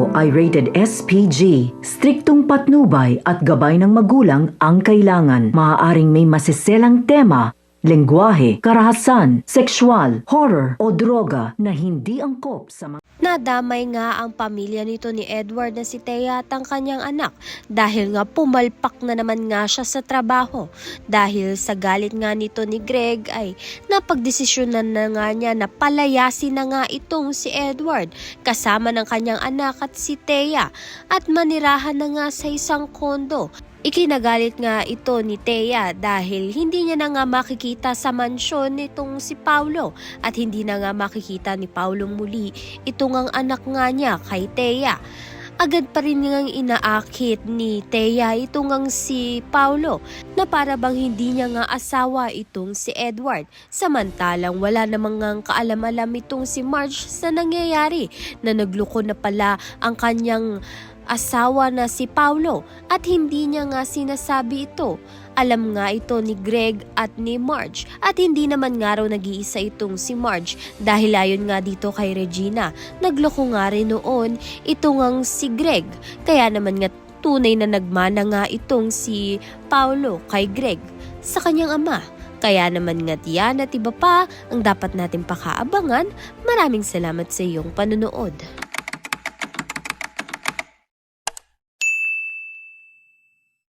ito ay rated SPG. Striktong patnubay at gabay ng magulang ang kailangan. Maaaring may masiselang tema, lengguwahe, karahasan, sexual, horror o droga na hindi angkop sa mga... Nadamay nga ang pamilya nito ni Edward na si Thea at ang kanyang anak dahil nga pumalpak na naman nga siya sa trabaho. Dahil sa galit nga nito ni Greg ay napagdesisyonan na nga niya na palayasin na nga itong si Edward kasama ng kanyang anak at si Thea at manirahan na nga sa isang kondo. Ikinagalit nga ito ni Thea dahil hindi niya na nga makikita sa mansyon nitong si Paulo at hindi na nga makikita ni Paulo muli itong ang anak nga niya kay Thea. Agad pa rin ngang inaakit ni Thea itong ang si Paulo na para bang hindi niya nga asawa itong si Edward. Samantalang wala namang ngang kaalam-alam itong si Marge sa nangyayari na nagloko na pala ang kanyang asawa na si Paulo at hindi niya nga sinasabi ito. Alam nga ito ni Greg at ni Marge at hindi naman nga raw nag-iisa itong si Marge dahil ayon nga dito kay Regina, nagloko nga rin noon ito ngang si Greg. Kaya naman nga tunay na nagmana nga itong si Paulo kay Greg sa kanyang ama. Kaya naman nga tiyan at iba pa ang dapat natin pakaabangan. Maraming salamat sa iyong panunood.